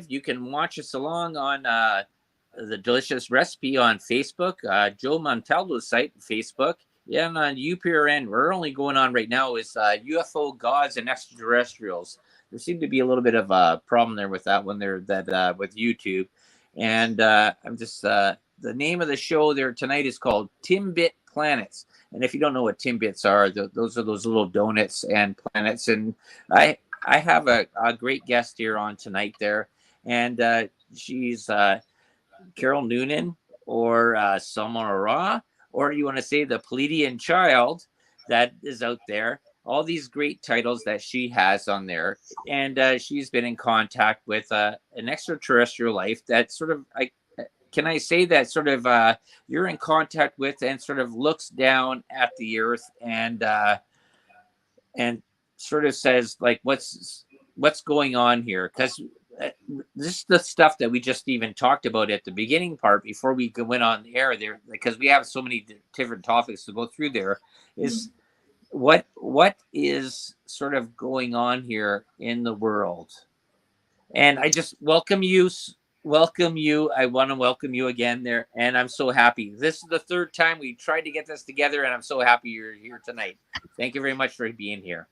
You can watch us along on the Delicious Recipe on Facebook, Joe Montaldo's site, Facebook, and on UPRN. We're only going on right now is UFO gods and extraterrestrials. There seemed to be a little bit of a problem there with that one there that with YouTube, and I'm just the name of the show there tonight is called Timbit Planets. And if you don't know what Timbits are, those are those little donuts and planets. And I have a great guest here on tonight there, and she's Carol Noonan or Soma ARah, or you want to say the Pleiadian child that is out there. All these great titles that she has on there, and she's been in contact with an extraterrestrial life that sort of can I say that sort of you're in contact with and sort of looks down at the earth and sort of says like what's going on here, because this is the stuff that we just even talked about at the beginning part before we went on the air there, because we have so many different topics to go through there, is what is sort of going on here in the world. And I just welcome you. I want to welcome you again there, and I'm so happy. This is the third time we tried to get this together, and I'm so happy you're here tonight. Thank you very much for being here.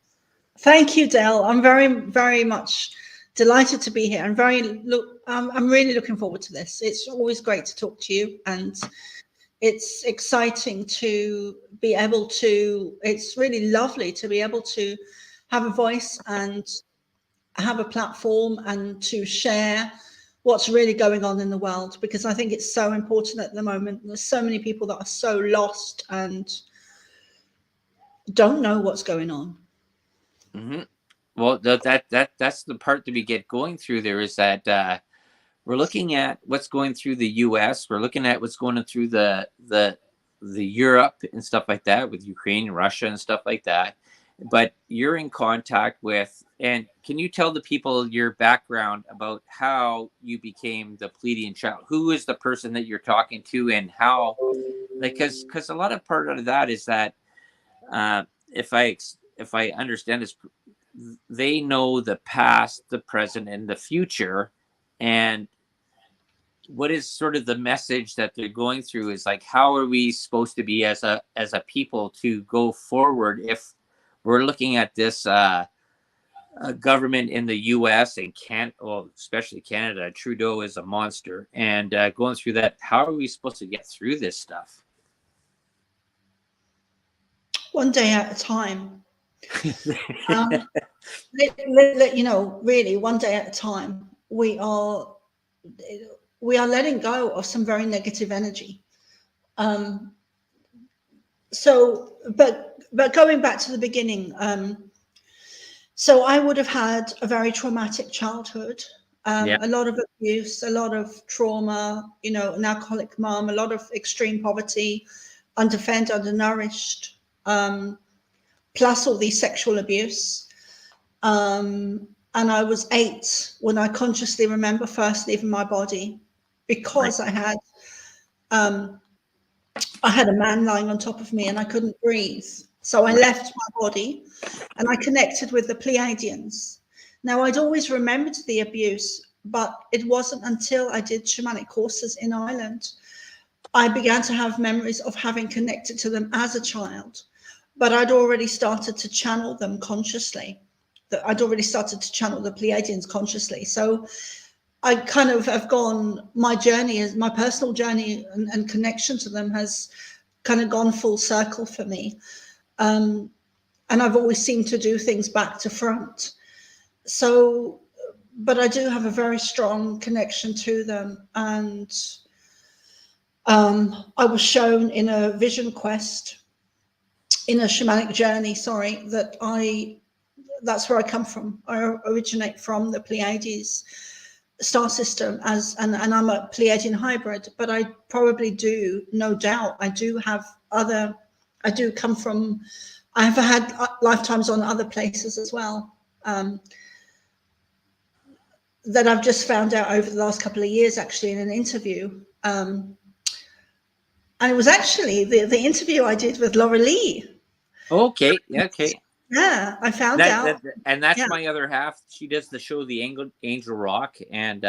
Thank you, Dale. I'm very, very much delighted to be here. I'm really looking forward to this. It's always great to talk to you, and it's exciting to be able to. It's really lovely to be able to have a voice and have a platform and to share what's really going on in the world, because I think it's so important at the moment. There's so many people that are so lost and don't know what's going on. Mm-hmm. Well, that's the part that we get going through there, is that we're looking at what's going through the U.S. We're looking at what's going through the Europe and stuff like that, with Ukraine and Russia and stuff like that. But you're in contact with, and can you tell the people your background about how you became the Pleiadian child? Who is the person that you're talking to, and how? Because a lot of part of that is that if I understand this, they know the past, the present, and the future, and what is sort of the message that they're going through is like, how are we supposed to be as a people to go forward if we're looking at this government in the U.S. and especially Canada. Trudeau is a monster, and going through that, how are we supposed to get through this stuff? One day at a time. Really, one day at a time. We are letting go of some very negative energy. But going back to the beginning, so I would have had a very traumatic childhood, a lot of abuse, a lot of trauma, an alcoholic mom, a lot of extreme poverty, underfed, undernourished, plus all these sexual abuse. And I was 8 when I consciously remember first leaving my body, because I had a man lying on top of me and I couldn't breathe. So I left my body and I connected with the Pleiadians. Now, I'd always remembered the abuse, but it wasn't until I did shamanic courses in Ireland I began to have memories of having connected to them as a child. But I'd already started to channel them consciously. I'd already started to channel the Pleiadians consciously. So I kind of have gone, my personal journey and connection to them has kind of gone full circle for me. And I've always seemed to do things back to front. So, but I do have a very strong connection to them. And I was shown in a vision quest, in a shamanic journey, that's where I come from. I originate from the Pleiades star system and I'm a Pleiadian hybrid, but I probably do, no doubt, I have had lifetimes on other places as well, that I've just found out over the last couple of years, actually, in an interview. And it was actually the interview I did with Laura Lee. Okay. Okay. Yeah, I found out. And that's Yeah. my other half. She does the show The Angel Rock, and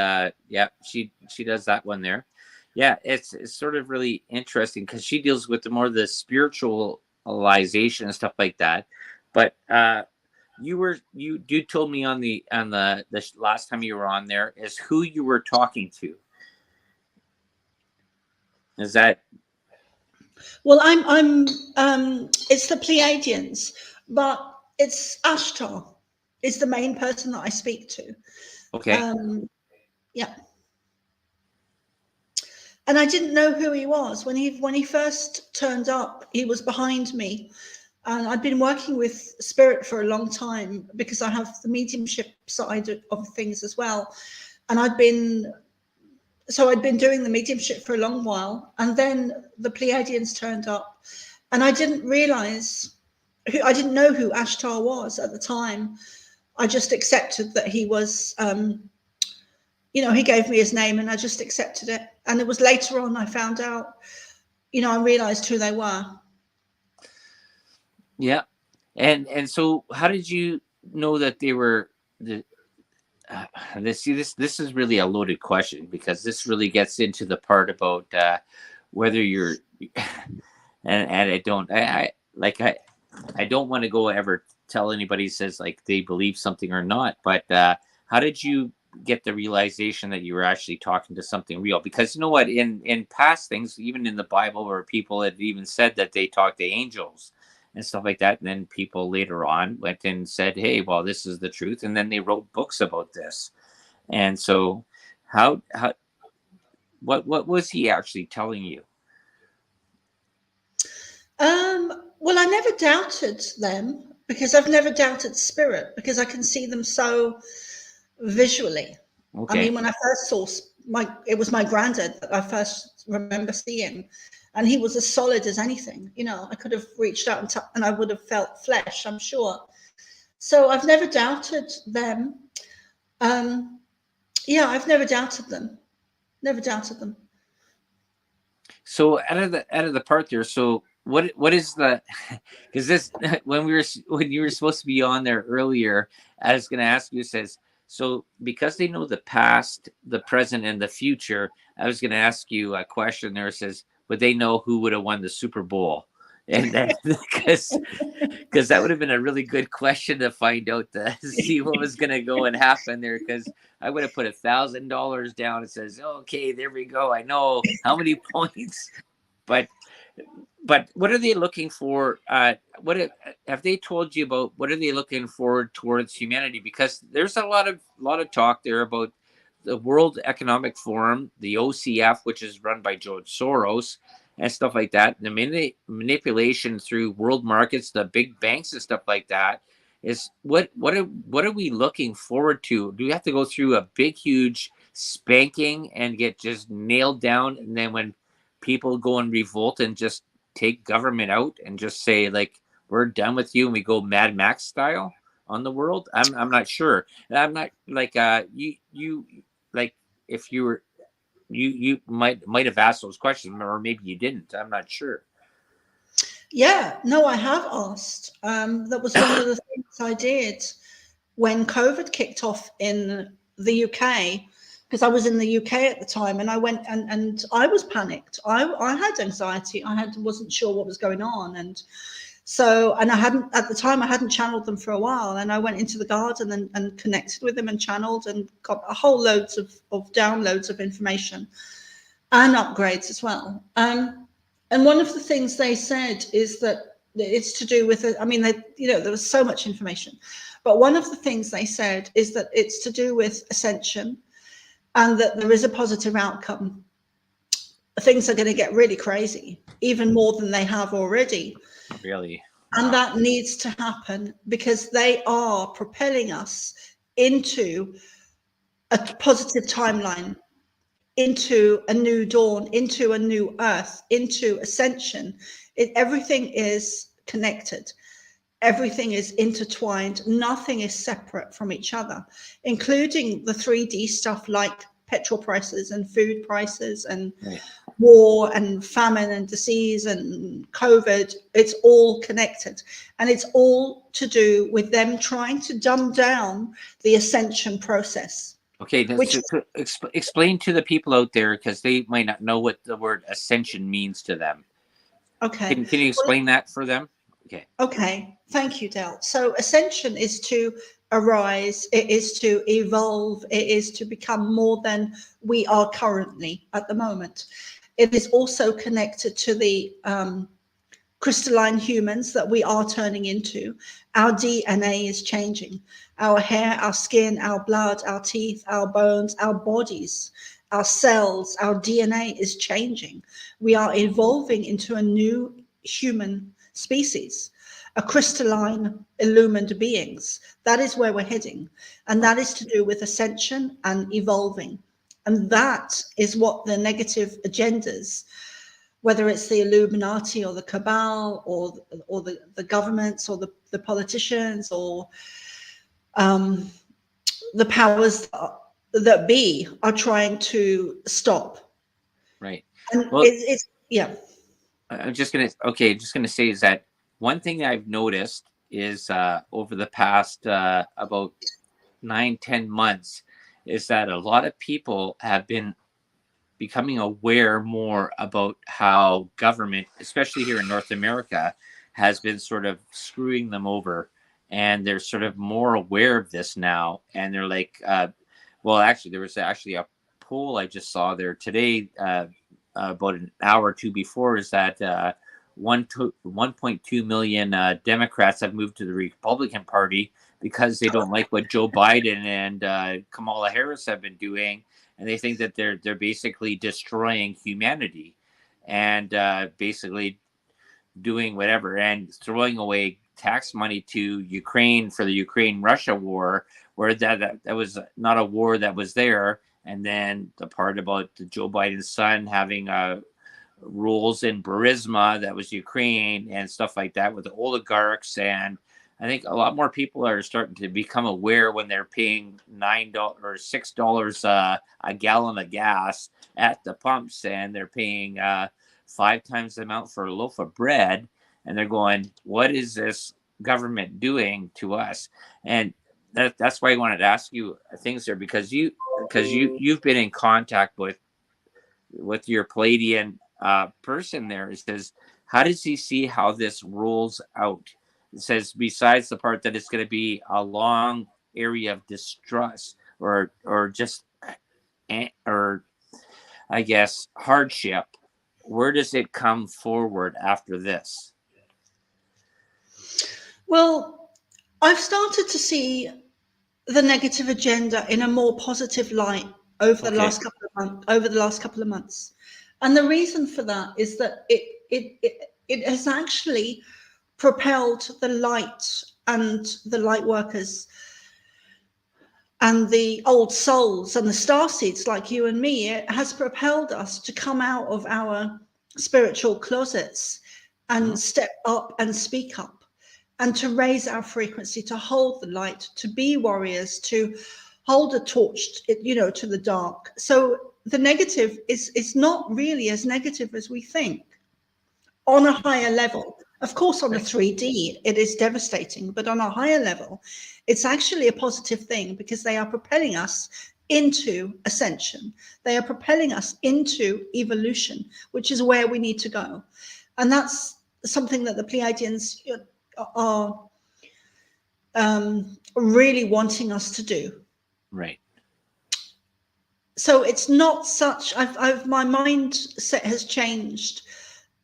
yeah, she does that one there. Yeah, it's sort of really interesting because she deals with the more the spiritualization and stuff like that. But you told me on the last time you were on there is who you were talking to. Is that? Well, I'm it's the Pleiadians, but it's Ashtar is the main person that I speak to. Okay. Yeah. And I didn't know who he was when he first turned up. He was behind me, and I'd been working with spirit for a long time because I have the mediumship side of things as well, and I'd been doing the mediumship for a long while, and then the Pleiadians turned up, and I didn't realize I didn't know who Ashtar was at the time. I just accepted that he was. He gave me his name, and I just accepted it. And it was later on I found out, I realized who they were. Yeah. And so how did you know that they were this is really a loaded question, because this really gets into the part about whether you're and I don't want to go ever tell anybody says like they believe something or not, but how did you get the realization that you were actually talking to something real? Because you know what, in past things, even in the Bible, where people had even said that they talked to angels and stuff like that, and then people later on went and said, hey, well, this is the truth, and then they wrote books about this. And so what was he actually telling you? Well, I never doubted them, because I've never doubted spirit, because I can see them so visually. Okay. I mean, when I first saw it was my granddad that I first remember seeing, and he was as solid as anything. I could have reached out and I would have felt flesh, I'm sure. So I've never doubted them. Yeah, I've never doubted them. Never doubted them. So out of the part there, so what is the, because this when you were supposed to be on there earlier, I was going to ask you, says, so because they know the past, the present, and the future, I was going to ask you a question there. It says, would they know who would have won the Super Bowl? And because that would have been a really good question to find out, to see what was going to go and happen there. Because I would have put $1,000 down and says, okay, there we go. I know how many points, but what are they looking for? What have they told you about? What are they looking forward towards humanity? Because there's a lot of talk there about the World Economic Forum, the OCF, which is run by George Soros and stuff like that. The manipulation through world markets, the big banks and stuff like that. Is what are we looking forward to? Do we have to go through a big, huge spanking and get just nailed down, and then when people go and revolt and just take government out and just say like, we're done with you, and we go Mad Max style on the world? I'm not sure. I'm not like you like, if you were you might have asked those questions, or maybe you didn't. I'm not sure. Yeah, no, I have asked. That was one of the things I did when COVID kicked off in the UK, because I was in the UK at the time, and I went and I was panicked. I had anxiety. Wasn't sure what was going on, and I hadn't channeled them for a while, and I went into the garden and connected with them and channeled and got a whole loads of downloads of information and upgrades as well. And one of the things they said is that it's to do with, there was so much information, but one of the things they said is that it's to do with ascension, and that there is a positive outcome. Things are going to get really crazy, even more than they have already. Really? And that needs to happen because they are propelling us into a positive timeline, into a new dawn, into a new earth, into ascension. Everything is connected. Everything is intertwined. Nothing is separate from each other, including the 3D stuff like petrol prices and food prices and war and famine and disease and COVID, it's all connected. And it's all to do with them trying to dumb down the ascension process. Okay, explain to the people out there, because they might not know what the word ascension means to them. Okay. Can you explain that for them? Okay. Okay. Thank you, Del. So ascension is to arise. It is to evolve. It is to become more than we are currently at the moment. It is also connected to the crystalline humans that we are turning into. Our DNA is changing. Our hair, our skin, our blood, our teeth, our bones, our bodies, our cells, our DNA is changing. We are evolving into a new human species, a crystalline, illumined beings. That is where we're heading. And that is to do with ascension and evolving. And that is what the negative agendas, whether it's the Illuminati or the cabal or the governments or the politicians or the powers that be, are trying to stop. Right. And Well, it's yeah. I'm just gonna say is that one thing that I've noticed is over the past about 9-10 months is that a lot of people have been becoming aware more about how government, especially here in North America, has been sort of screwing them over, and they're sort of more aware of this now. And they're like, well, actually, there was actually a poll I just saw there today, about an hour or two before, is that 1.2 million Democrats have moved to the Republican Party because they don't like what Joe Biden and Kamala Harris have been doing. And they think that they're basically destroying humanity, and basically doing whatever and throwing away tax money to Ukraine for the Ukraine-Russia war, where that was not a war that was there. And then the part about Joe Biden's son having rules in Burisma, that was Ukraine, and stuff like that with the oligarchs. And I think a lot more people are starting to become aware when they're paying $9 or $6 a gallon of gas at the pumps, and they're paying 5 times the amount for a loaf of bread, and they're going, "What is this government doing to us?" And that's why I wanted to ask you things there, because you've been in contact with your Palladian person there. It says, how does he see how this rolls out? It says, besides the part that it's going to be a long area of distrust or just, or I guess, hardship, where does it come forward after this? Well, I've started to see the negative agenda in a more positive light over the last couple of months. And the reason for that is that it has actually propelled the light and the light workers and the old souls and the starseeds like you and me. It has propelled us to come out of our spiritual closets and step up and speak up, and to raise our frequency, to hold the light, to be warriors, to hold a torch, to the dark. So the negative is not really as negative as we think on a higher level. Of course, on a 3D, it is devastating, but on a higher level, it's actually a positive thing, because they are propelling us into ascension. They are propelling us into evolution, which is where we need to go. And that's something that the Pleiadians are really wanting us to do. Right. So it's not such, my mindset has changed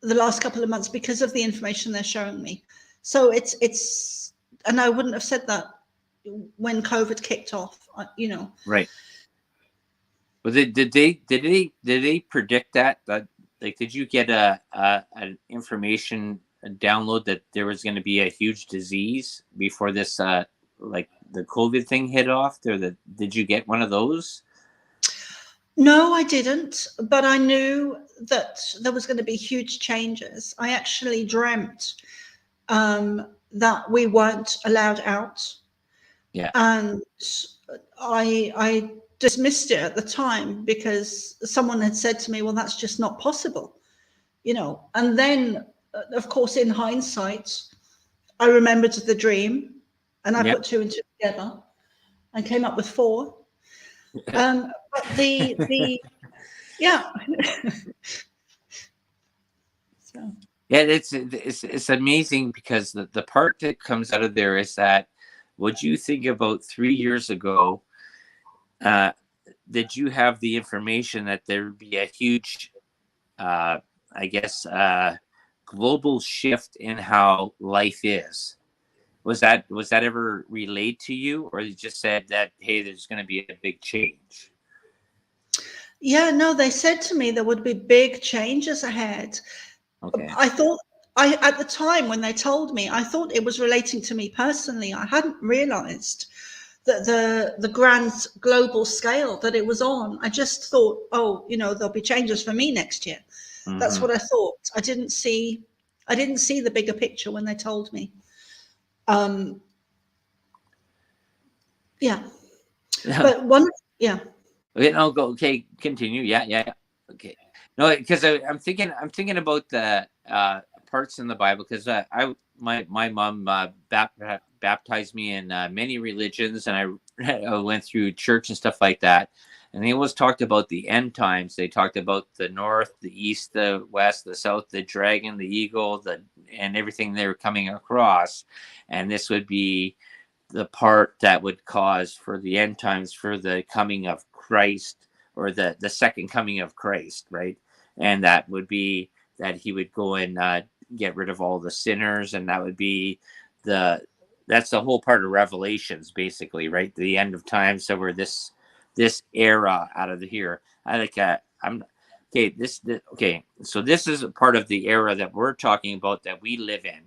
the last couple of months because of the information they're showing me. So it's, and I wouldn't have said that when COVID kicked off, Right. But did they predict that? Like, did you get an information download that there was going to be a huge disease before this, like the COVID thing hit off? Did you get one of those? No, I didn't, but I knew that there was going to be huge changes. I actually dreamt that we weren't allowed out. Yeah. And I dismissed it at the time because someone had said to me, well, that's just not possible, you know. And then, of course, in hindsight, I remembered the dream and I Yeah. put two and two together and came up with four. But yeah. So. Yeah, it's amazing because the part that comes out of there is that what you think about 3 years ago, did you have the information that there would be a huge, I guess, global shift in how life is? Was that ever relayed to you, or you just said that, hey, there's going to be a big change? Yeah, no, they said to me there would be big changes ahead. Okay. I thought, at the time when they told me, I thought it was relating to me personally. I hadn't realized that the grand global scale that it was on. I just thought, oh, you know, there'll be changes for me next year. Mm-hmm. That's what I thought. I didn't see the bigger picture when they told me. Yeah. But yeah. Okay, no, go. Okay, continue. Yeah. Okay. No, because I'm thinking about the parts in the Bible, because my mom baptized me in many religions, and I went through church and stuff like that. And they always talked about the end times. They talked about the north, the east, the west, the south, the dragon, the eagle, and everything they were coming across. And this would be the part that would cause for the end times, for the coming of Christ, or the second coming of Christ, right? And that would be that he would go and get rid of all the sinners, and that would be that's the whole part of Revelations, basically, right? The end of time. So we're this era out of here. Okay. So this is a part of the era that we're talking about, that we live in.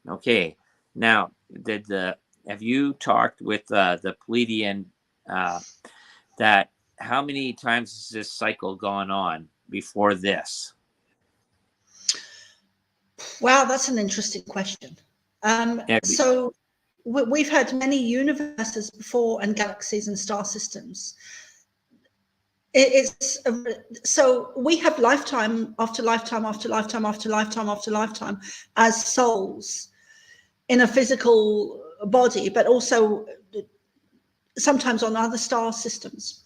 Okay. Now, have you talked with the Pleiadian that how many times has this cycle gone on before this? Wow, that's an interesting question. So we've had many universes before, and galaxies and star systems. So we have lifetime after lifetime after lifetime after lifetime after lifetime as souls in a physical body, but also sometimes on other star systems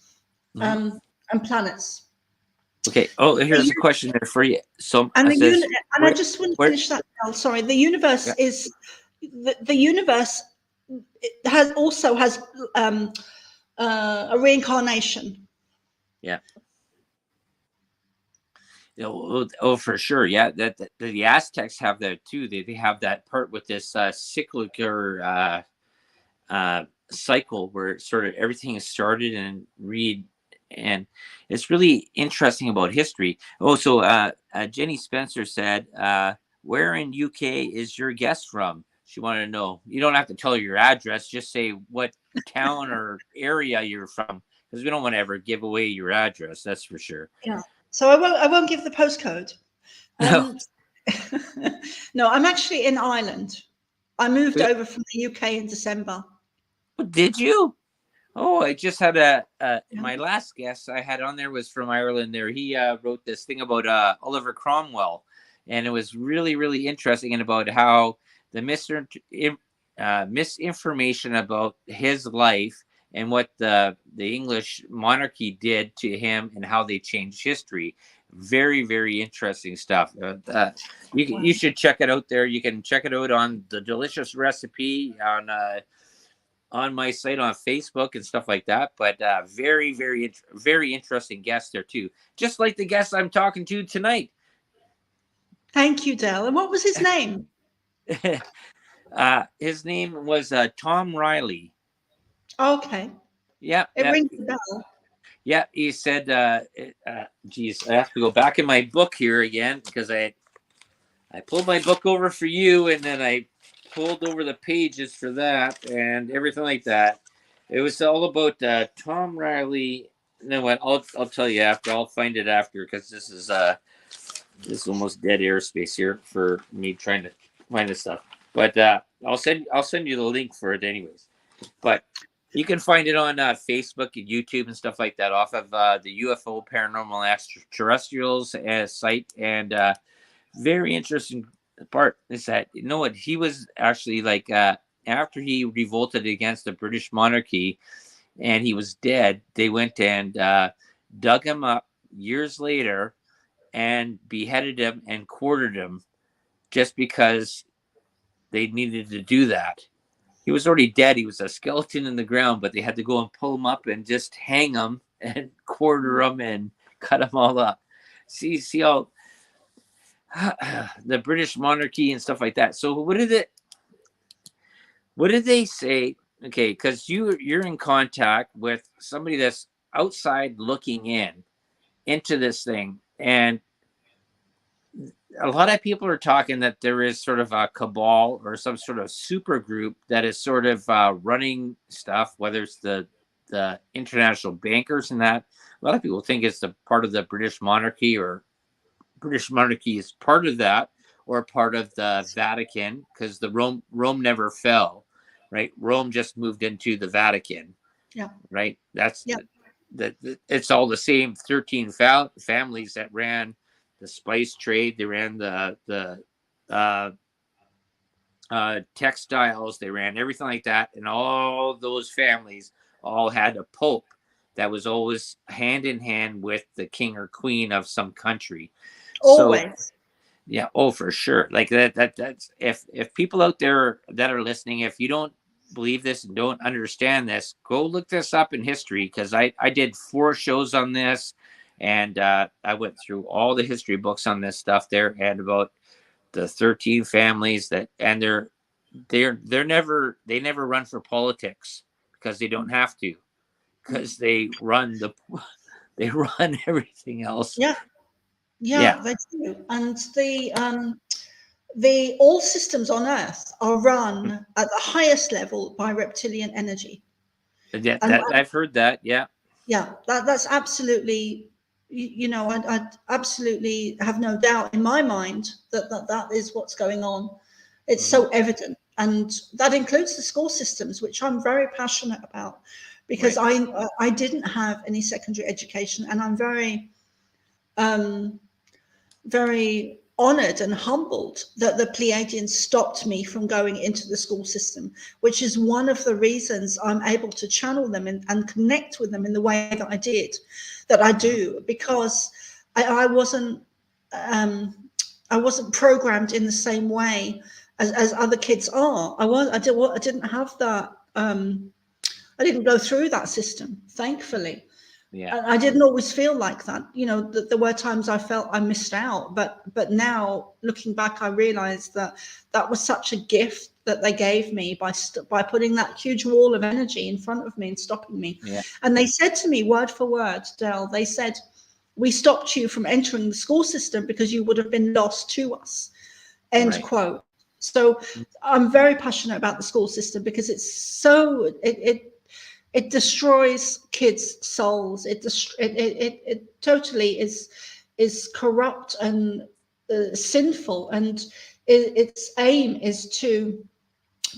and planets. Okay. Oh, here's a question there for you. So, I just want to finish that. Sorry, the universe is the universe. It has a reincarnation. Yeah. Oh, for sure. Yeah, that the Aztecs have that too. They have that part with this cyclical cycle where sort of everything is started and and it's really interesting about history. Oh, so Jenny Spencer said, where in UK is your guest from? She wanted to know. You don't have to tell her your address, just say what town or area you're from, because we don't want to ever give away your address, that's for sure. Yeah, so I won't give the postcode. No, I'm actually in Ireland. I moved over from the UK in December. Did you? Oh, I just had my last guest I had on there was from Ireland. There, he wrote this thing about Oliver Cromwell, and it was really, really interesting, and about how the misinformation about his life and what the English monarchy did to him and how they changed history. Very, very interesting stuff. You should check it out there. You can check it out on The Delicious Recipe on my site on Facebook and stuff like that. But very, very, very interesting guest there too. Just like the guest I'm talking to tonight. Thank you, Del. And what was his name? His name was Tom Riley. Okay. Yeah. It rings a bell. Yeah, he said, geez, I have to go back in my book here again, because I pulled my book over for you, and then I pulled over the pages for that and everything like that. It was all about Tom Riley. And then what? I'll tell you after. I'll find it after, because this is almost dead airspace here for me trying to find this stuff. But I'll send you the link for it anyways. But You can find it on Facebook and YouTube and stuff like that off of the UFO Paranormal Extraterrestrials site. And very interesting part is that, you know what, he was actually like, after he revolted against the British monarchy and he was dead, they went and dug him up years later and beheaded him and quartered him just because they needed to do that. He was already dead. He was a skeleton in the ground, but they had to go and pull him up and just hang him and quarter him and cut him all up. See how the British monarchy and stuff like that. So what did they say? Okay, because you're in contact with somebody that's outside looking into this thing, and a lot of people are talking that there is sort of a cabal or some sort of super group that is sort of running stuff, whether it's the international bankers and that. A lot of people think it's the part of the British monarchy, or British monarchy is part of that, or part of the Vatican, because the Rome never fell, right? Rome just moved into the Vatican. Yeah. Right. That's it's all the same 13 families that ran the spice trade. They ran the textiles. They ran everything like that, and all those families all had a pope that was always hand in hand with the king or queen of some country. Always. So, yeah. Oh, for sure. Like that's if people out there that are listening, if you don't believe this and don't understand this, go look this up in history, because I did 4 shows on this. And I went through all the history books on this stuff there, and about the 13 families that, and they never run for politics, because they don't have to, because they run everything else. Yeah, they do. And all systems on Earth are run at the highest level by reptilian energy. Yeah, I've heard that. Yeah. Yeah, that's absolutely. I absolutely have no doubt in my mind that is what's going on. It's so evident, and that includes the school systems, which I'm very passionate about, because I didn't have any secondary education, and I'm very honored and humbled that the Pleiadians stopped me from going into the school system, which is one of the reasons I'm able to channel them and connect with them in the way that I do, because I wasn't programmed in the same way as other kids are. I didn't have that. I didn't go through that system, thankfully. Yeah, I didn't always feel like that. There were times I felt I missed out, but now looking back, I realized that was such a gift that they gave me by putting that huge wall of energy in front of me and stopping me. Yeah. And they said to me, word for word, Del, they said, "We stopped you from entering the school system because you would have been lost to us." End quote. So I'm very passionate about the school system, because it's so it destroys kids' souls. It totally is corrupt and sinful, and its aim is to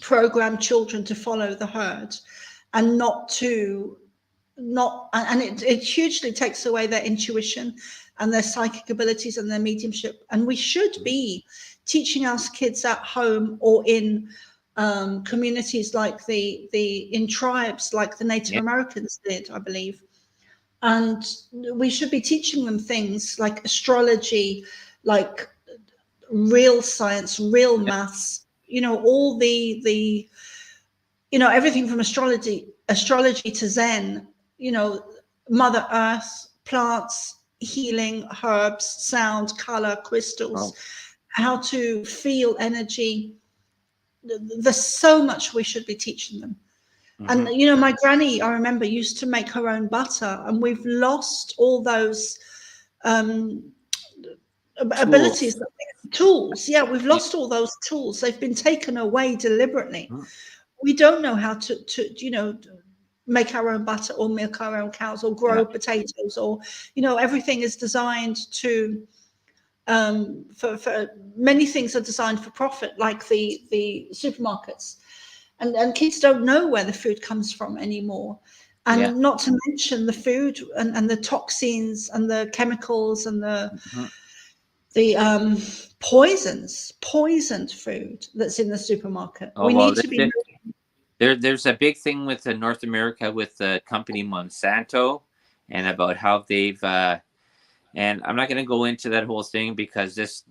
program children to follow the herd, and it hugely takes away their intuition and their psychic abilities and their mediumship. And we should be teaching our kids at home, or in communities like in tribes like the Native Americans did, I believe. And we should be teaching them things like astrology, like real science, real maths, all the everything from astrology to Zen, Mother Earth, plants, healing, herbs, sound, color, crystals, how to feel energy. There's so much we should be teaching them. And my granny, I remember, used to make her own butter, and we've lost all those abilities, tools. Yeah, we've lost all those tools. They've been taken away deliberately. We don't know how to make our own butter, or milk our own cows, or grow potatoes, or everything is designed to for many things are designed for profit, like the supermarkets. and kids don't know where the food comes from anymore. And Yeah. not to mention the food and the toxins and the chemicals and Mhm. the poisoned food that's in the supermarket. Oh We well, need to be. there's a big thing with North America with the company Monsanto, and about how they've and I'm not going to go into that whole thing because this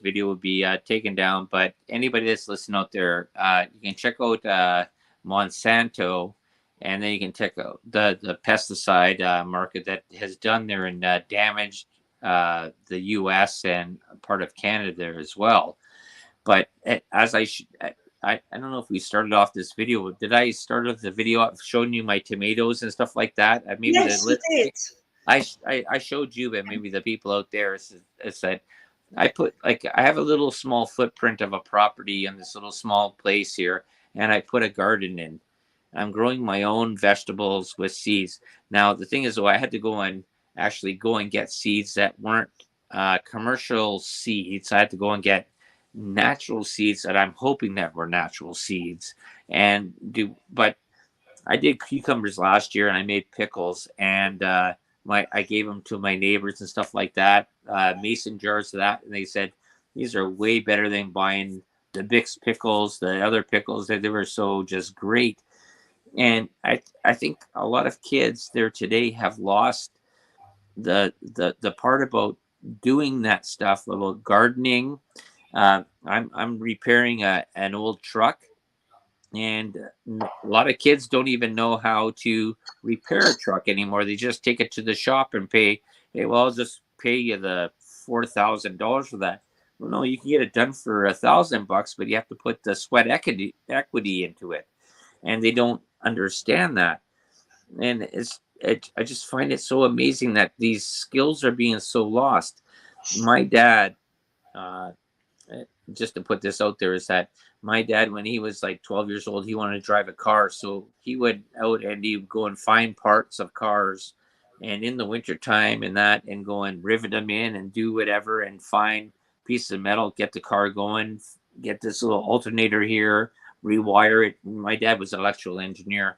video would be taken down. But anybody that's listening out there, you can check out Monsanto, and then you can check out the pesticide market that has done there and damaged the U.S. and part of Canada there as well. But as I don't know if we started off this video. Did I start off the video off showing you my tomatoes and stuff like that? Maybe Yes, you did. I showed you, but maybe the people out there said I put like I have a little small footprint of a property in this little small place here, and I put a garden in. I'm growing my own vegetables with seeds. Now the thing is, though, I had to go and actually go and get seeds that weren't commercial seeds. I had to go and get natural seeds that I'm hoping that were natural seeds and do. But I did cucumbers last year, and I made pickles, and I gave them to my neighbors and stuff like that, mason jars of that, and they said these are way better than buying the Bix pickles, the other pickles. They were so just great. And I think a lot of kids there today have lost the part about doing that stuff, about gardening. I'm repairing an old truck, and a lot of kids don't even know how to repair a truck anymore. They just take it to the shop and pay. Hey, well, I'll just pay you the $4,000 for that. Well, no, you can get it done for $1,000, but you have to put the sweat equity into it, and they don't understand that. And I just find it so amazing that these skills are being so lost. My dad, uh, just to put this out there, is that my dad, when he was like 12 years old, he wanted to drive a car. So he would out and he would go and find parts of cars, and in the winter time and go and rivet them in and do whatever and find pieces of metal, get the car going, get this little alternator here, rewire it. My dad was an electrical engineer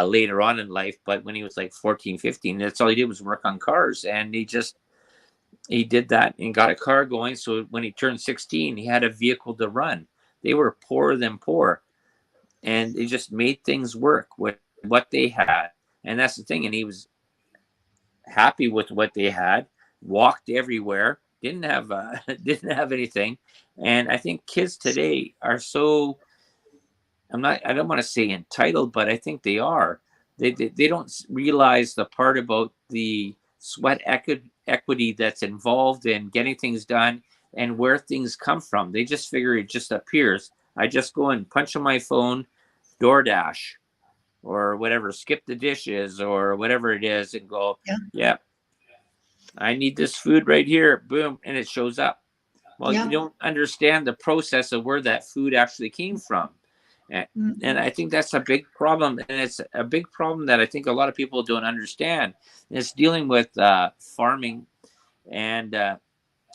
later on in life, but when he was like 14, 15, that's all he did was work on cars. And he did that and got a car going. So when he turned 16, he had a vehicle to run. They were poorer than poor, and they just made things work with what they had. And that's the thing. And he was happy with what they had, walked everywhere, didn't have didn't have anything. And I think kids today are so, I don't want to say entitled, but I think they are. They don't realize the part about the sweat equity that's involved in getting things done and where things come from. They just figure it just appears. I just go and punch on my phone, DoorDash, or whatever, skip the dishes or whatever it is, and go, yeah, I need this food right here. Boom, and it shows up. Well, you don't understand the process of where that food actually came from. And I think that's a big problem. And it's a big problem that I think a lot of people don't understand. It's dealing with farming. And,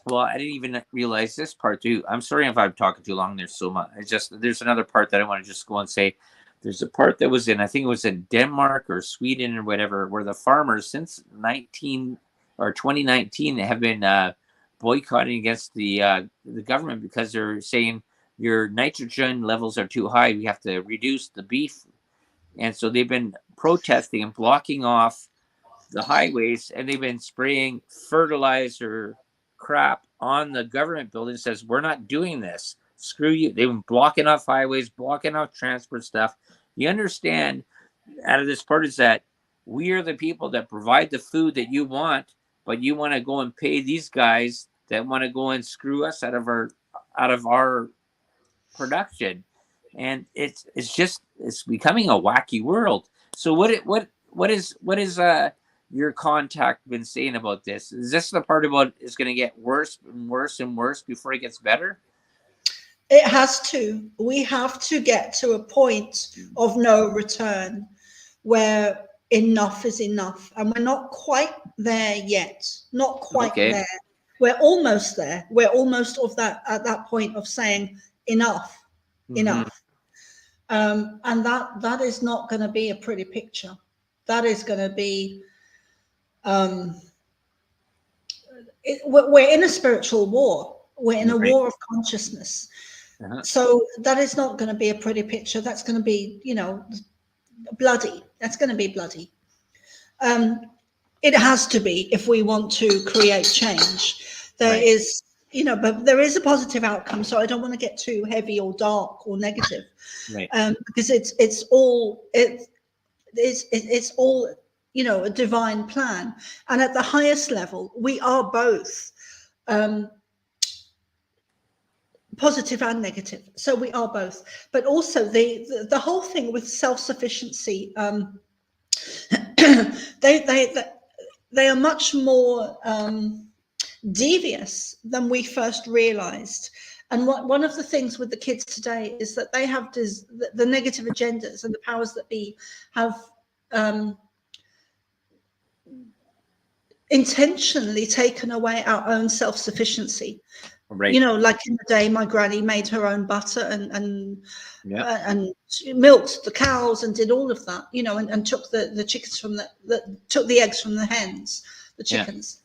well, I didn't even realize this part too. I'm sorry if I'm talking too long there, Soma. There's another part that I want to just go and say. There's a part that was I think it was in Denmark or Sweden or whatever, where the farmers since 2019 have been boycotting against the government because they're saying your nitrogen levels are too high. We have to reduce the beef. And so they've been protesting and blocking off the highways, and they've been spraying fertilizer crap on the government building. Says, we're not doing this. Screw you. They've been blocking off highways, blocking off transport stuff. You understand, out of this part is that we are the people that provide the food that you want, but you want to go and pay these guys that want to go and screw us out of our production. And it's becoming a wacky world. So what is your contact been saying about this? Is this the part about it's going to get worse and worse and worse before it gets better? It has to. We have to get to a point of no return where enough is enough. And we're not quite there yet. Not quite there. We're almost there. We're almost at that point of saying enough, enough. And that is not going to be a pretty picture. That is going to be, we're in a spiritual war. We're in a Right. war of consciousness. So that is not going to be a pretty picture. That's going to be, bloody. That's going to be bloody. It has to be if we want to create change. There Right. is, but there is a positive outcome. So I don't want to get too heavy or dark or negative, Right. because it's all a divine plan. And at the highest level, we are both positive and negative. So we are both. But also the whole thing with self-sufficiency, they are much more devious than we first realized. And one of the things with the kids today is that they have the negative agendas, and the powers that be have intentionally taken away our own self-sufficiency. Right. Like in the day, my granny made her own butter and milked the cows and did all of that, and took the chickens took the eggs from the hens, the chickens.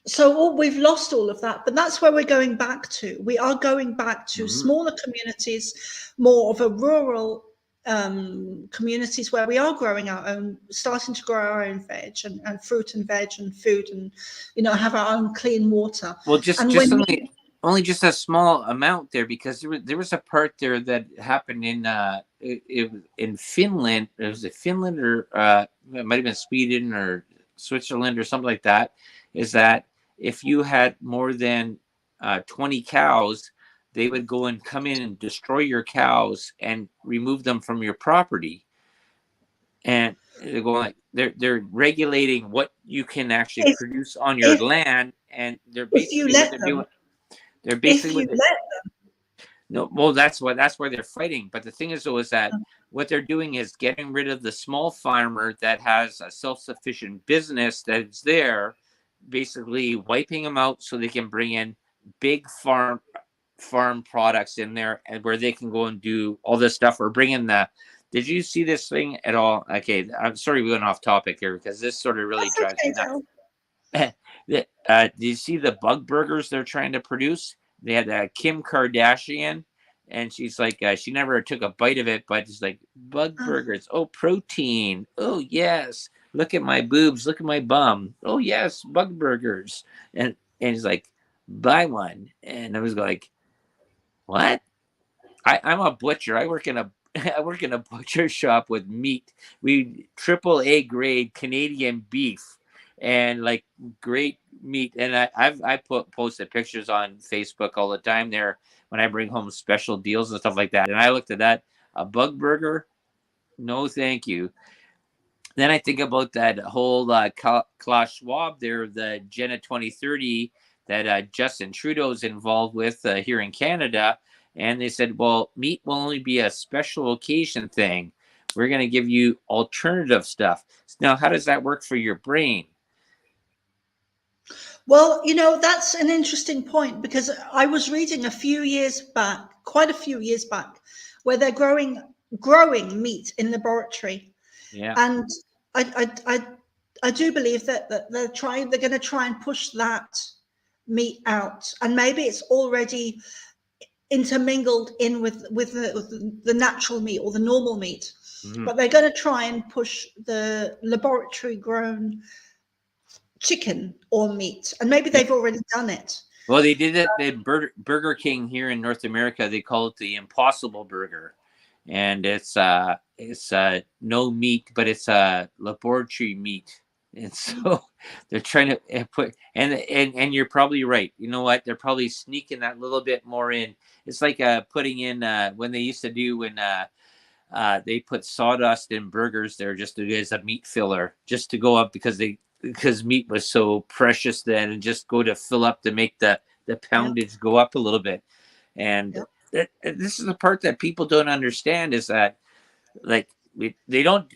So we've lost all of that, but that's where we're going back to. We are going back to smaller communities, more of a rural communities where we are growing our own, starting to grow our own veg and fruit and veg and food, and have our own clean water. Well, only just a small amount there, because there was a part there that happened in Finland. Was it Finland, or it might have been Sweden or Switzerland or something like that? Is that if you had more than 20 cows, they would go and come in and destroy your cows and remove them from your property. And they're going they're regulating what you can actually produce on your land, and they're basically what they're doing. They're basically no, well, that's why they're fighting. But the thing is, though, is that what they're doing is getting rid of the small farmer that has a self-sufficient business that's there, basically wiping them out so they can bring in big farm products in there, and where they can go and do all this stuff, or bring in the. Did you see this thing at all? Okay, I'm sorry we went off topic here, because this sort of really drives me nuts. Did you see the bug burgers they're trying to produce? They had Kim Kardashian, and she's like, she never took a bite of it, but it's like, bug burgers. Oh, protein. Oh, yes. Look at my boobs. Look at my bum. Oh, yes, bug burgers. And he's like, buy one. And I was like, what? I'm a butcher. I work in a butcher shop with meat. We AAA grade Canadian beef, and like great meat. And I posted pictures on Facebook all the time there when I bring home special deals and stuff like that. And I looked at that, a bug burger, no thank you. Then I think about that whole Klaus Schwab there, the Agenda 2030 that Justin Trudeau's involved with here in Canada. And they said, well, meat will only be a special occasion thing. We're going to give you alternative stuff. Now, how does that work for your brain? Well, that's an interesting point, because I was reading quite a few years back, where they're growing meat in laboratory. Yeah. And I do believe that they're going to try and push that meat out. And maybe it's already intermingled in with the natural meat or the normal meat. Mm-hmm. But they're going to try and push the laboratory grown chicken or meat, and maybe they've already done it. Well, they did it at Burger King here in North America. They call it the Impossible Burger, and it's no meat, but it's laboratory meat. And so they're trying to put, and you're probably right. You know what? They're probably sneaking that little bit more in. It's like putting in when they used to do when they put sawdust in burgers there just as a meat filler, just to go up because meat was so precious then, and just go to fill up to make the poundage go up a little bit. And this is the part that people don't understand, is that like we don't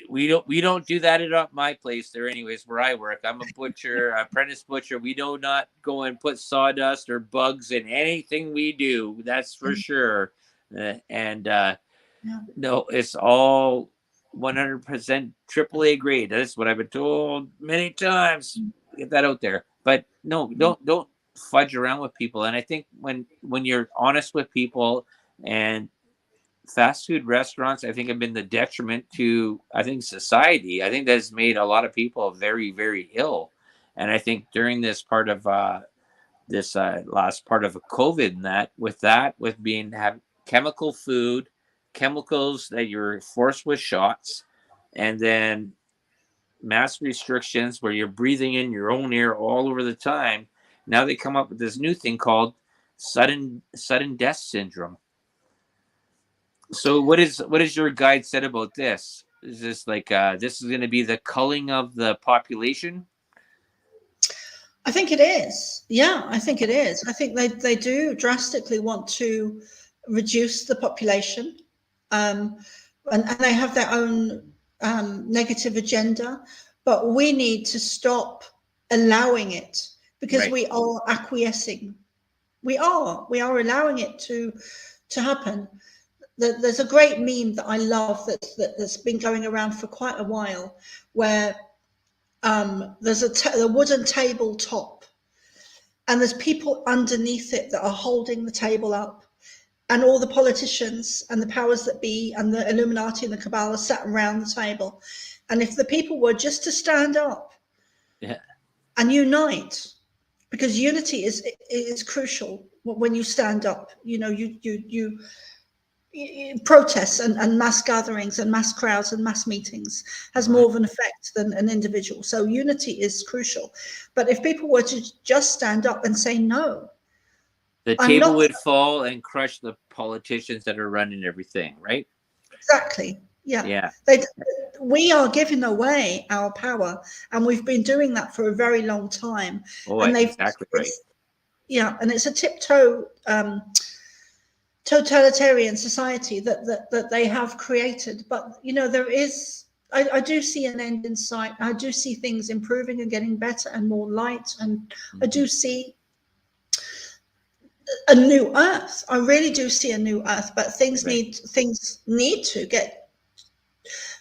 do that at my place there anyways, where I work. I'm a butcher, apprentice butcher. We do not go and put sawdust or bugs in anything we do. That's for sure. No, it's all 100% AAA grade. That's what I've been told many times. Get that out there. But no, don't fudge around with people. And I think when you're honest with people, and fast food restaurants, I think, have been the detriment to, I think, society. I think that's made a lot of people very, very ill. And I think during this part of this last part of COVID, and with being have chemical food, chemicals that you're forced with shots, and then mass restrictions where you're breathing in your own air all over the time. Now they come up with this new thing called sudden death syndrome. So what is your guide said about this? Is this like this is going to be the culling of the population? I think it is. Yeah, I think it is. I think they do drastically want to reduce the population, and they have their own negative agenda. But we need to stop allowing it, because Right. we are acquiescing. We are allowing it to happen. There's a great meme that I love that's been going around for quite a while, where there's a wooden tabletop, and there's people underneath it that are holding the table up, and all the politicians and the powers that be and the Illuminati and the Cabal are sat around the table. And if the people were just to stand up, Yeah. and unite, because unity is crucial when you stand up. You know, you protests and mass gatherings and mass crowds and mass meetings has more of an effect than an individual. So unity is crucial. But if people were to just stand up and say no, the table would fall and crush the politicians that are running everything, right? Exactly. Yeah. We are giving away our power, and we've been doing that for a very long time. Oh, and exactly right. Yeah, and it's a tiptoe totalitarian society that they have created. But you know, I do see an end in sight. I do see things improving and getting better and more light, and I do see a new earth. I really do see a new earth, but things need to get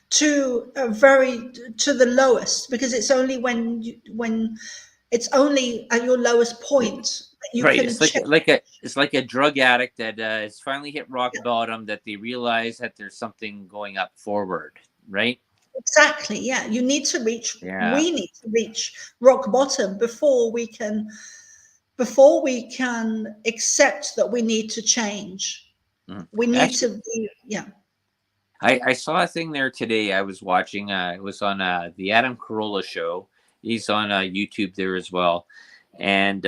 to the lowest, because it's only when it's only at your lowest point that you can it's like a drug addict that has finally hit rock bottom, that they realize that there's something going up forward, right? Exactly. Yeah, we need to reach rock bottom before we can accept that we need to change. We need to be, I saw a thing there today. I was watching. It was on the Adam Carolla show. He's on YouTube there as well, and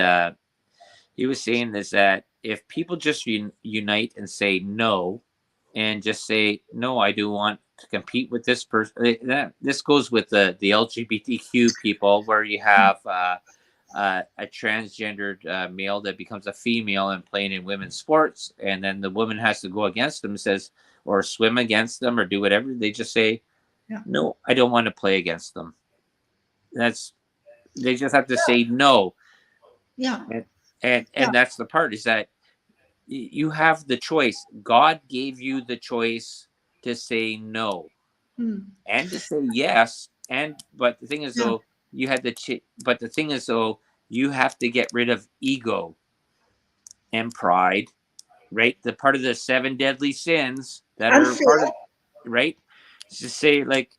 he was saying this, that if people just unite and say no, and just say no, I do want to compete with this person. This goes with the LGBTQ people, where you have a transgendered male that becomes a female and playing in women's sports, and then the woman has to go against them, says, or swim against them, or do whatever. They just say, no, I don't want to play against them. They just have to say no. Yeah. And that's the part, is that you have the choice. God gave you the choice to say no and to say yes. But the thing is, though, you had but the thing is, though, you have to get rid of ego and pride, right? The part of the 7 deadly sins that are part of, right? To say, like,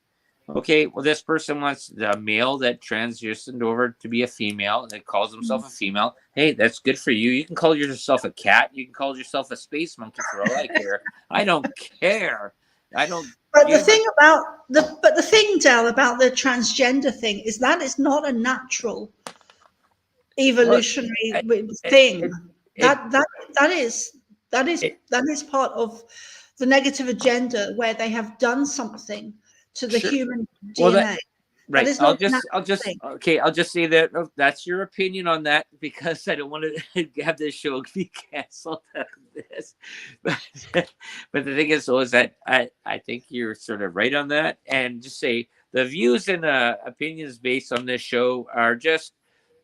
okay, well, this person wants the male that transitioned over to be a female, that calls himself a female. Hey, that's good for you. You can call yourself a cat. You can call yourself a space monkey for all I care. I don't care. I don't. But the thing Dale, about the transgender thing is that it's not a natural evolutionary thing. That is part of the negative agenda, where they have done something to the human DNA. Right. I'll just say that that's your opinion on that, because I don't want to have this show be canceled out of this. But the thing is, though, is that I think you're sort of right on that, and just say the views and opinions based on this show are just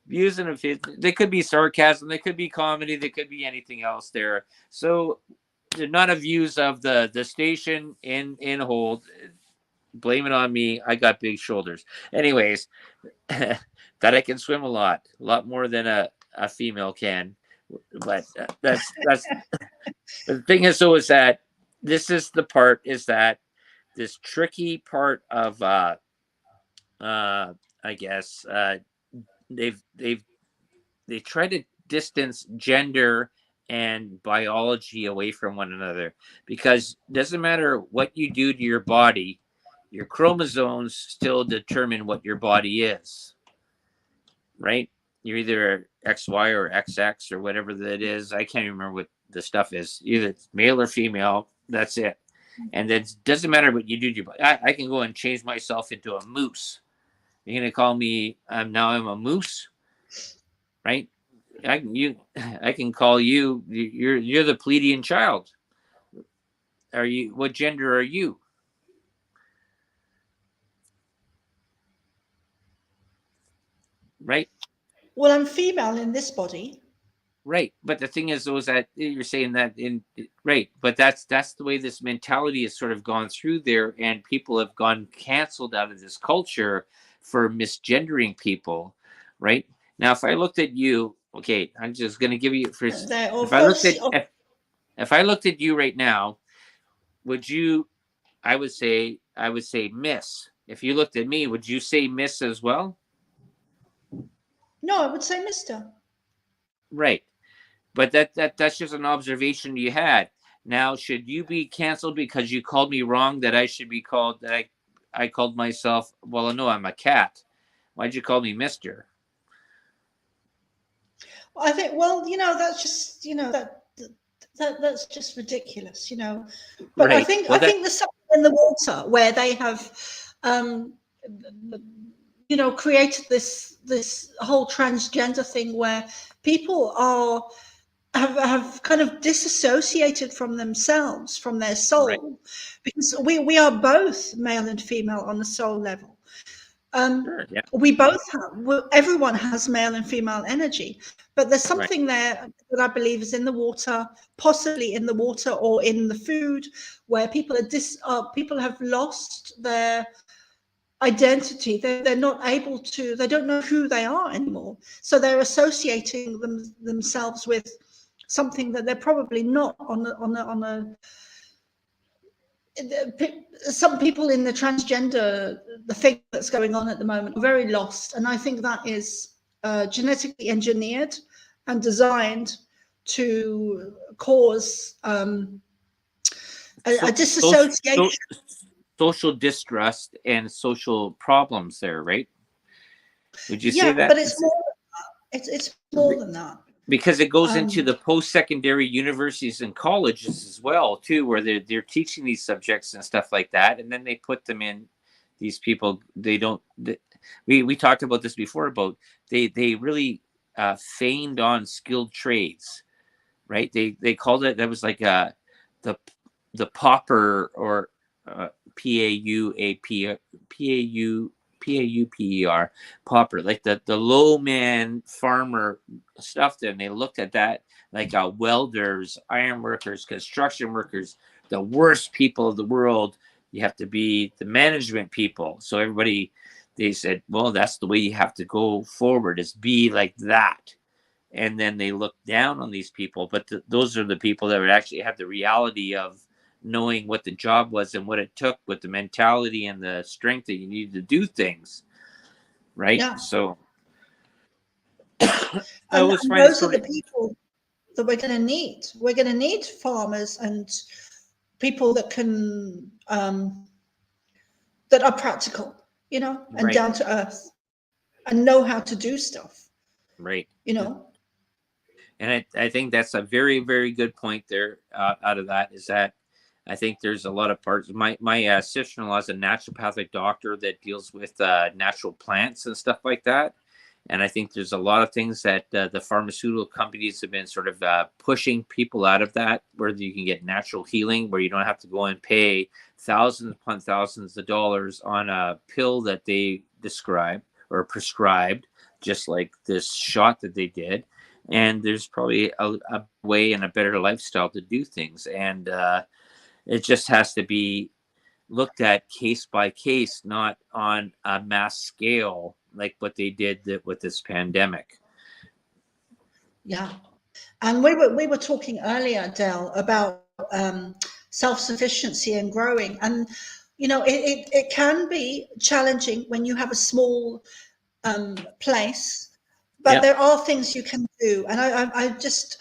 views and opinions. They could be sarcasm, they could be comedy, they could be anything else there. So not a views of the station in hold. Blame it on me. I got big shoulders. Anyways, that I can swim a lot more than a female can. But that's the thing is, though, is that this is the part is that this tricky part of I guess they try to distance gender and biology away from one another, because it doesn't matter what you do to your body, your chromosomes still determine what your body is, right? You're either XY or XX or whatever that is. I can't even remember what the stuff is. Either it's male or female. That's it. And it doesn't matter what you do to your body. I can go and change myself into a moose. You're gonna call me now I'm a moose, right? I can call you. You're the Pleiadian child. Are you? What gender are you? Right. Well, I'm female in this body. Right, but the thing is, though, is that you're saying that in right, but that's the way this mentality has sort of gone through there, and people have gone canceled out of this culture for misgendering people, right? Now, if I looked at you, okay, I'm just going to give you for if I looked at you right now, would you? I would say Miss. If you looked at me, would you say Miss as well? No, I would say Mister. Right. But that's just an observation you had. Now, should you be canceled because you called me wrong? That I should be called that I called myself. Well, no, I'm a cat. Why'd you call me Mister? I think. Well, that's just that's just ridiculous, But Right. I think there's something in the water where they have, created this whole transgender thing where people have kind of disassociated from themselves, from their soul, Right. because we are both male and female on the soul level. Sure, yeah. We both have, everyone has male and female energy, but there's something there that I believe is in the water, possibly in the water or in the food, where people people have lost their identity. They're not able to, they don't know who they are anymore. So they're associating themselves with something that they're probably not some people in the transgender, the thing that's going on at the moment, are very lost. And I think that is genetically engineered and designed to cause a disassociation. Social distrust and social problems there, right? Would you say that? Yeah, but it's more than that. Because it goes into the post-secondary universities and colleges as well, too, where they're teaching these subjects and stuff like that, and then they put them in. These people, we talked about this before about they really feigned on skilled trades, right? They called it, that was like the pauper, or Pauper, pauper, like the low man farmer stuff. Then they looked at that like welders, iron workers, construction workers, the worst people of the world. You have to be the management people. So everybody, they said, well, that's the way you have to go forward, is be like that. And then they look down on these people, but those are the people that would actually have the reality of knowing what the job was and what it took, with the mentality and the strength that you needed to do things, right? Yeah. So and those are the people that we're going to need. We're going to need farmers and people that can that are practical, and down to earth, and know how to do stuff, right? And I think that's a very, very good point there. Out of that is that I think there's a lot of parts. My sister-in-law is a naturopathic doctor that deals with natural plants and stuff like that. And I think there's a lot of things that the pharmaceutical companies have been sort of pushing people out of that, where you can get natural healing, where you don't have to go and pay thousands upon thousands of dollars on a pill that they describe or prescribed, just like this shot that they did. and there's probably a way and a better lifestyle to do things, and it just has to be looked at case by case, not on a mass scale like what they did with this pandemic. Yeah. And we were talking earlier, Del, about self-sufficiency and growing. And, you know, it can be challenging when you have a small place, but there are things you can do. And I just,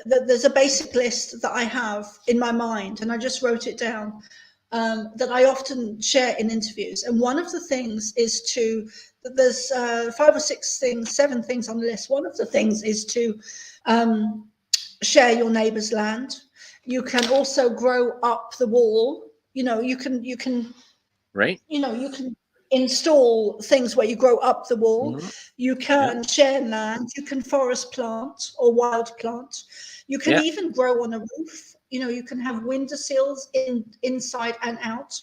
there's a basic list that I have in my mind, and I just wrote it down, that I often share in interviews. And one of the things is there's 5 or 6 things, 7 things on the list. One of the things is to share your neighbor's land. You can also grow up the wall. You know, you can right. You know, you can install things where you grow up the wall. Mm-hmm. You can share land. You can forest plant or wild plant. You can even grow on a roof. You know, you can have windowsills inside and out.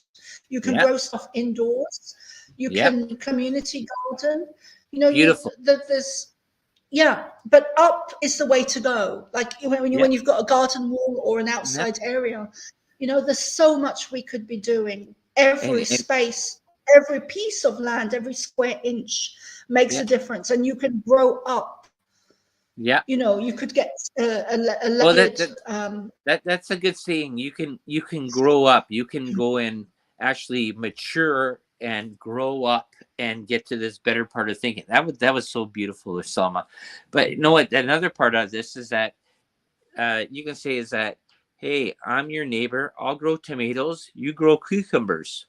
You can grow stuff indoors. You can community garden. You know, beautiful. There's but up is the way to go. Like when you've got a garden wall or an outside area, you know, there's so much we could be doing. Every space, every piece of land, every square inch makes a difference, and you can grow up. Yeah, you know, you could get a layered. That's a good saying. You can grow up. You can go and actually mature and grow up and get to this better part of thinking. That was so beautiful, Soma. But you know what? Another part of this is that you can say is that, hey, I'm your neighbor. I'll grow tomatoes. You grow cucumbers,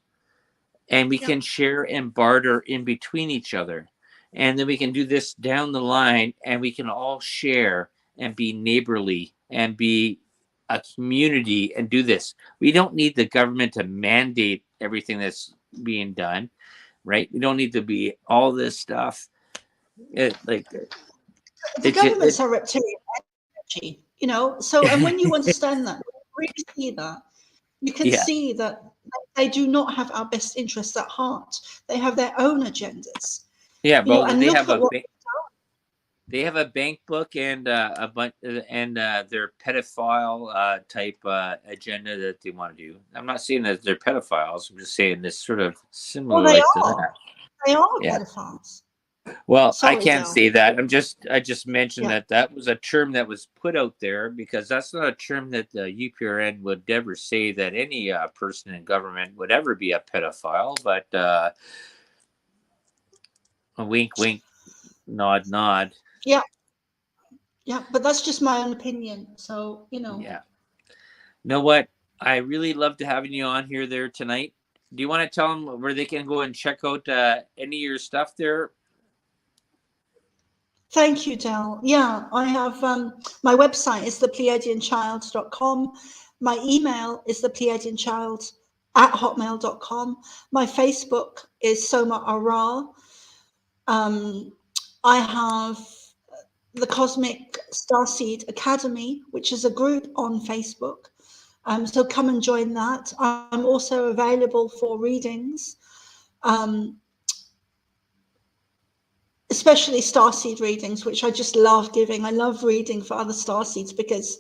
and we can share and barter in between each other. And then we can do this down the line, and we can all share and be neighborly and be a community and do this. We don't need the government to mandate everything that's being done, right? We don't need to be all this stuff. The governments are reptilian energy, you know. So, and when you understand that, really see that, you can see that they do not have our best interests at heart. They have their own agendas. Yeah, but they have a bank book and a bunch and their pedophile type agenda that they want to do. I'm not saying that they're pedophiles. I'm just saying this sort of similar. Well, they are pedophiles. Well, I can't say that. I just mentioned that was a term that was put out there, because that's not a term that the UPRN would ever say that any person in government would ever be a pedophile. But a wink, wink, nod, nod. Yeah, but that's just my own opinion. So, you know. Yeah. You know what? I really loved having you on here there tonight. Do you want to tell them where they can go and check out any of your stuff there? Thank you, Del. Yeah, I have my website is thepleiadianchild.com. My email is thepleiadianchild@hotmail.com. My Facebook is Soma ARah. I have the Cosmic Starseed Academy, which is a group on Facebook. So come and join that. I'm also available for readings. Especially starseed readings, which I just love giving. I love reading for other starseeds because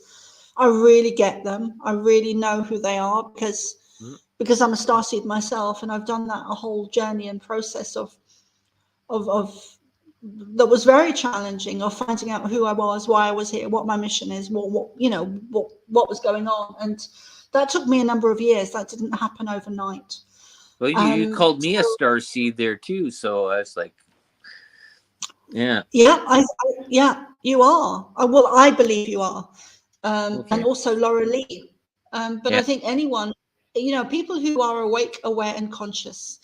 I really get them. I really know who they are because I'm a starseed myself, and I've done that a whole journey and process of that was very challenging, of finding out who I was, why I was here, what my mission is, what was going on, and that took me a number of years. That didn't happen overnight. Well, you called me a starseed there too, so I was like. Yeah, you are. Well, I believe you are, and also Laura Lee. But I think anyone, you know, people who are awake, aware, and conscious,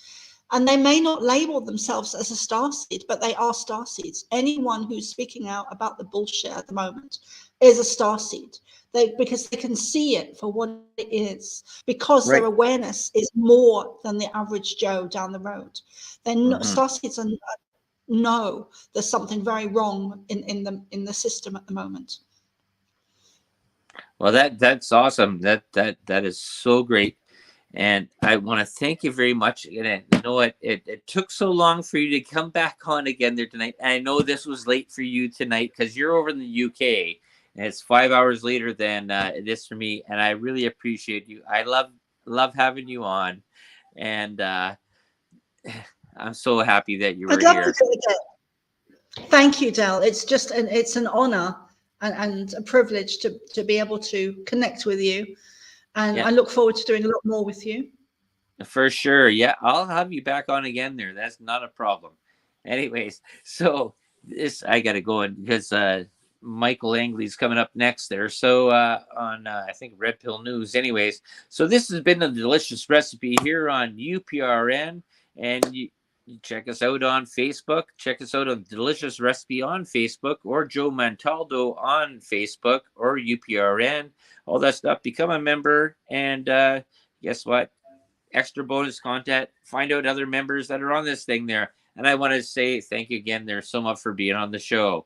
and they may not label themselves as a starseed, but they are starseeds. Anyone who's speaking out about the bullshit at the moment is a starseed. Because they can see it for what it is, because their awareness is more than the average Joe down the road. They're not starseeds and. No, there's something very wrong in the system at the moment. Well, that's awesome. That is so great. And I want to thank you very much. And I know it took so long for you to come back on again there tonight. And I know this was late for you tonight because you're over in the UK and it's 5 hours later than it is for me. And I really appreciate you. I love having you on. And I'm so happy that you were I'd love here. to do it again. Thank you, Del. It's just it's an honor and a privilege to be able to connect with you. And I look forward to doing a lot more with you. For sure. Yeah, I'll have you back on again there. That's not a problem. Anyways, so this I got to go in because Michael Angley's coming up next there. So on I think Red Pill News. Anyways, so this has been a delicious recipe here on UPRN, and you check us out on Facebook. Check us out on Delicious Recipe on Facebook, or Joe Montaldo on Facebook, or UPRN. All that stuff. Become a member, and guess what? Extra bonus content. Find out other members that are on this thing there. And I want to say thank you again there so much for being on the show.